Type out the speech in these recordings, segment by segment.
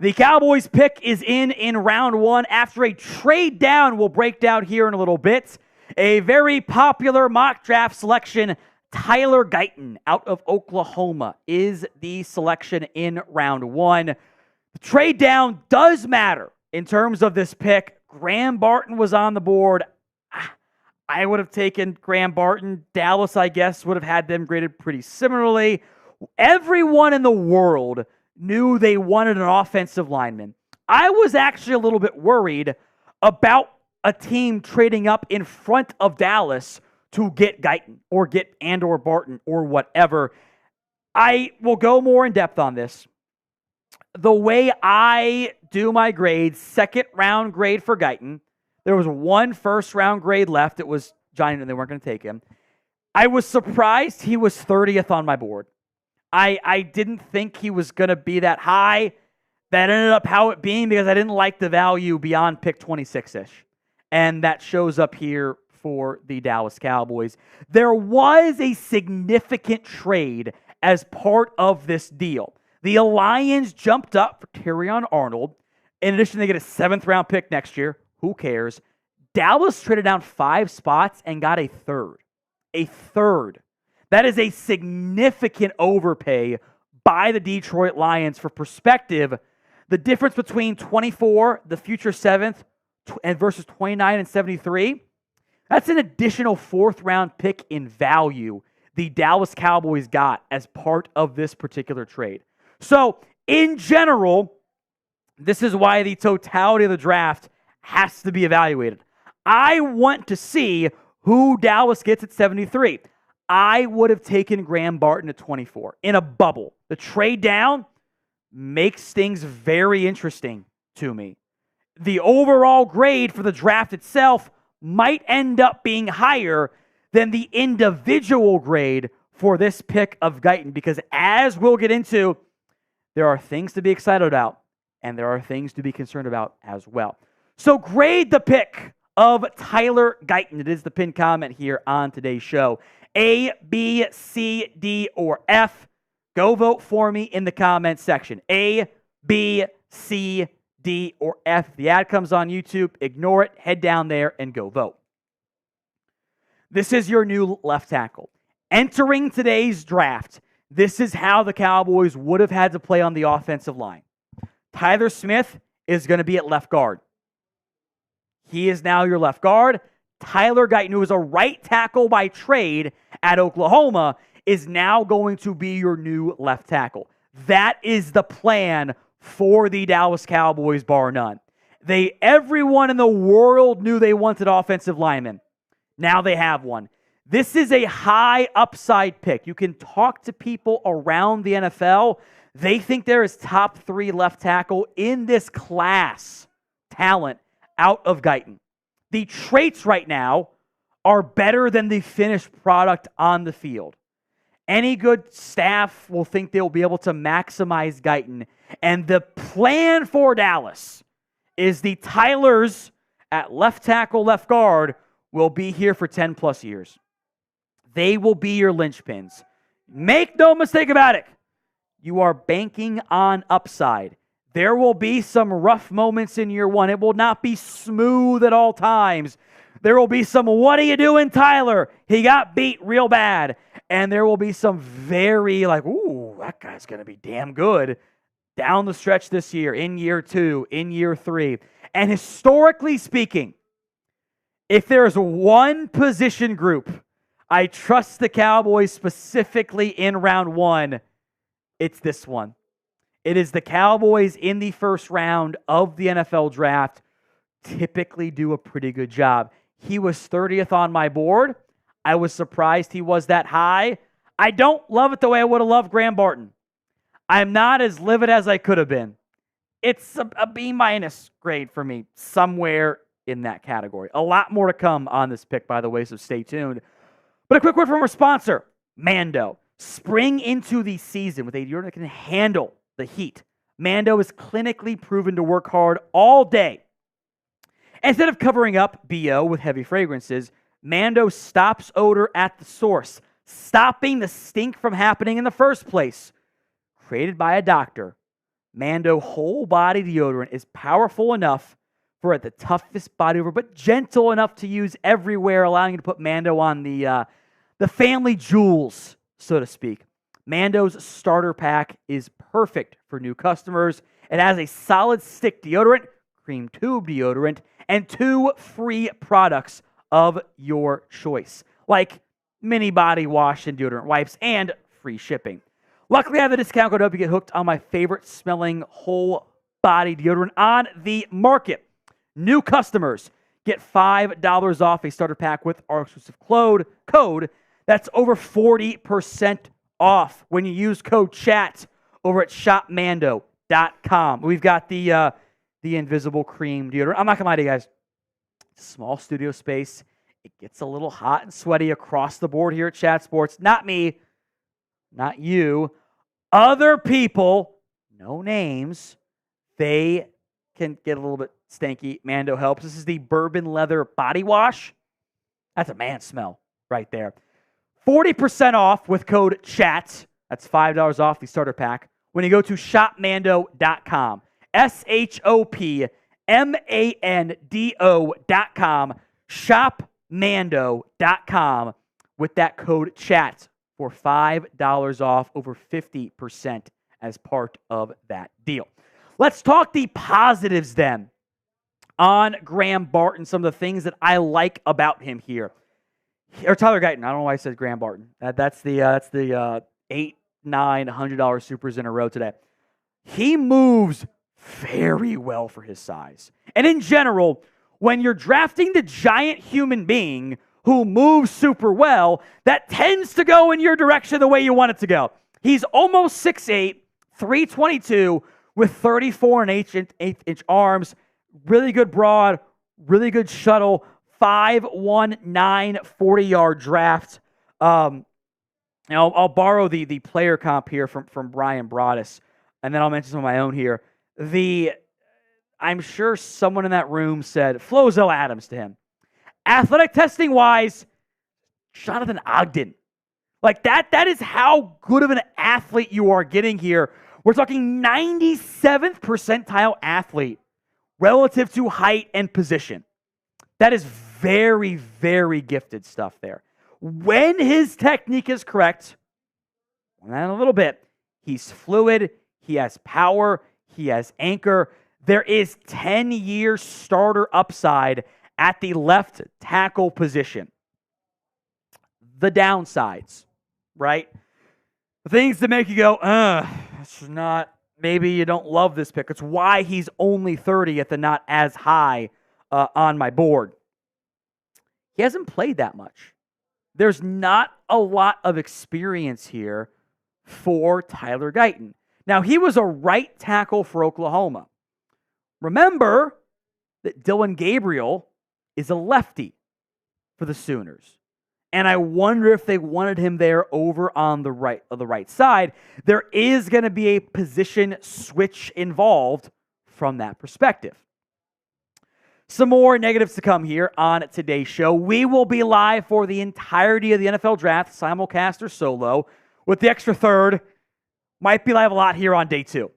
The Cowboys pick is in round one after a trade down. We'll break down here in a little bit. A very popular mock draft selection, Tyler Guyton out of Oklahoma is the selection in round one. The trade down does matter in terms of this pick. Graham Barton was on the board. I would have taken Graham Barton. Dallas, I guess, would have had them graded pretty similarly. Everyone in the world knew they wanted an offensive lineman. I was actually a little bit worried about a team trading up in front of Dallas to get Guyton or get or Barton or whatever. I will go more in depth on this. The way I do my grades, second round grade for Guyton, there was one first round grade left. It was Giant and they weren't going to take him. I was surprised he was 30th on my board. I didn't think he was going to be that high. That ended up how it being because I didn't like the value beyond pick 26-ish. And that shows up here for the Dallas Cowboys. There was a significant trade as part of this deal. The Lions jumped up for Terrion Arnold. In addition, they get a 7th round pick next year. Who cares? Dallas traded down 5 spots and got a third. A third. That is a significant overpay by the Detroit Lions. For perspective, the difference between 24, the future 7th, and versus 29 and 73, that's an additional 4th round pick in value the Dallas Cowboys got as part of this particular trade. So, in general, this is why the totality of the draft has to be evaluated. I want to see who Dallas gets at 73. I would have taken Graham Barton at 24 in a bubble. The trade down makes things very interesting to me. The overall grade for the draft itself might end up being higher than the individual grade for this pick of Guyton because as we'll get into, there are things to be excited about and there are things to be concerned about as well. So grade the pick of Tyler Guyton. It is the pinned comment here on today's show. A, B, C, D, or F. Go vote for me in the comments section. A, B, C, D, or F. If the ad comes on YouTube, ignore it, head down there, and go vote. This is your new left tackle. Entering today's draft, this is how the Cowboys would have had to play on the offensive line. Tyler Smith is going to be at left guard. He is now your left guard. Tyler Guyton, who is a right tackle by trade at Oklahoma, is now going to be your new left tackle. That is the plan for the Dallas Cowboys, bar none. Everyone in the world knew they wanted offensive linemen. Now they have one. This is a high upside pick. You can talk to people around the NFL. They think there is top 3 left tackle in this class talent out of Guyton. The traits right now are better than the finished product on the field. Any good staff will think they'll be able to maximize Guyton. And the plan for Dallas is the Tylers at left tackle, left guard will be here for 10 plus years. They will be your linchpins. Make no mistake about it. You are banking on upside. There will be some rough moments in year one. It will not be smooth at all times. There will be some, what are you doing, Tyler? He got beat real bad. And there will be some very ooh, that guy's going to be damn good down the stretch this year, in year 2, in year 3. And historically speaking, if there's one position group I trust the Cowboys specifically in round 1, it's this one. It is the Cowboys in the first round of the NFL draft typically do a pretty good job. He was 30th on my board. I was surprised he was that high. I don't love it the way I would have loved Graham Barton. I'm not as livid as I could have been. It's a B- grade for me, somewhere in that category. A lot more to come on this pick, by the way, so stay tuned. But a quick word from our sponsor, Mando. Spring into the season with a deodorant that can handle the heat. Mando is clinically proven to work hard all day. Instead of covering up BO with heavy fragrances, Mando stops odor at the source, stopping the stink from happening in the first place. Created by a doctor, Mando whole body deodorant is powerful enough for the toughest body odor, but gentle enough to use everywhere, allowing you to put Mando on the family jewels, so to speak. Mando's starter pack is perfect for new customers. It has a solid stick deodorant, cream tube deodorant, and 2 free products of your choice, like mini body wash and deodorant wipes, and free shipping. Luckily, I have a discount code to help you get hooked on my favorite smelling whole body deodorant on the market. New customers get $5 off a starter pack with our exclusive code. That's over 40% off when you use code CHAT over at shopmando.com. We've got the invisible cream deodorant. I'm not going to lie to you guys. It's a small studio space. It gets a little hot and sweaty across the board here at Chat Sports. Not me. Not you. Other people, no names, they can get a little bit stanky. Mando helps. This is the bourbon leather body wash. That's a man smell right there. 40% off with code CHAT. That's $5 off the starter pack when you go to shopmando.com. shopmando.com. Shopmando.com with that code CHAT for $5 off, over 50% as part of that deal. Let's talk the positives then on Graham Barton, some of the things that I like about him here. Or Tyler Guyton. I don't know why I said Graham Barton. That's the $800, $900 supers in a row today. He moves very well for his size. And in general, when you're drafting the giant human being who moves super well, that tends to go in your direction the way you want it to go. He's almost 6'8", 322, with 34 and 8 inch arms. Really good broad, really good shuttle, 5'19", 40-yard draft. I'll borrow the player comp here from Brian Broaddus, and then I'll mention some of my own here. I'm sure someone in that room said Flozo Adams to him. Athletic testing wise, Jonathan Ogden. Like that is how good of an athlete you are getting here. We're talking 97th percentile athlete relative to height and position. That is very, very gifted stuff there. When his technique is correct, and a little bit, he's fluid, he has power, he has anchor. There is 10-year starter upside at the left tackle position. The downsides, right? The things that make you go, it's not, maybe you don't love this pick. It's why he's only 30th and not as high on my board. He hasn't played that much. There's not a lot of experience here for Tyler Guyton. Now, he was a right tackle for Oklahoma. Remember that Dylan Gabriel is a lefty for the Sooners. And I wonder if they wanted him there over on the right side. There is going to be a position switch involved from that perspective. Some more negatives to come here on today's show. We will be live for the entirety of the NFL Draft, simulcast or solo, with the extra third. Might be live a lot here on day 2.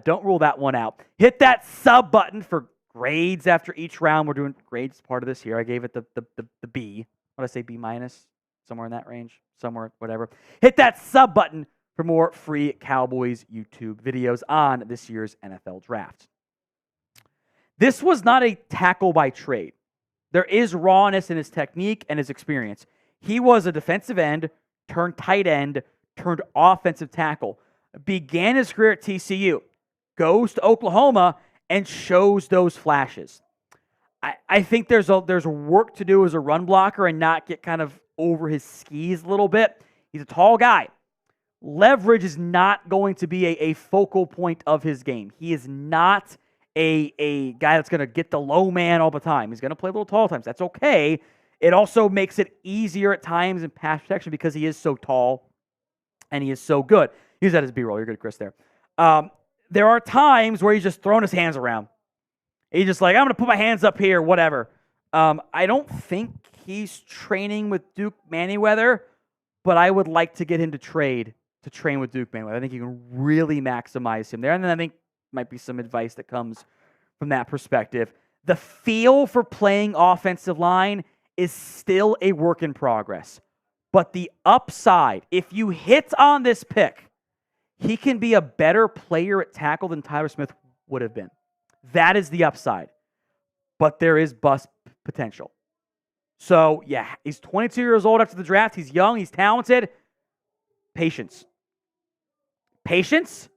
Don't rule that one out. Hit that sub button for grades after each round. We're doing grades part of this here. I gave it the B. What did I say, B minus? Somewhere in that range. Somewhere, whatever. Hit that sub button for more free Cowboys YouTube videos on this year's NFL Draft. This was not a tackle by trade. There is rawness in his technique and his experience. He was a defensive end, turned tight end, turned offensive tackle. Began his career at TCU, goes to Oklahoma, and shows those flashes. I think there's work to do as a run blocker and not get kind of over his skis a little bit. He's a tall guy. Leverage is not going to be a focal point of his game. He is not a guy that's going to get the low man all the time. He's going to play a little tall times. That's okay. It also makes it easier at times in pass protection because he is so tall and he is so good. Use that as B-roll. You're good, Chris, there. There are times where he's just throwing his hands around. He's just like, I'm going to put my hands up here, whatever. I don't think he's training with Duke Manyweather, but I would like to get him to trade to train with Duke Man with. I think you can really maximize him there. And then I think might be some advice that comes from that perspective. The feel for playing offensive line is still a work in progress. But the upside, if you hit on this pick, he can be a better player at tackle than Tyler Smith would have been. That is the upside. But there is bust potential. So, yeah, he's 22 years old after the draft. He's young. He's talented. Patience. Patience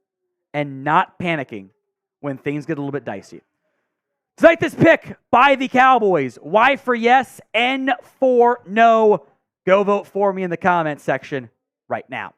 and not panicking when things get a little bit dicey. Tonight, this pick by the Cowboys. Y for yes, N for no. Go vote for me in the comments section right now.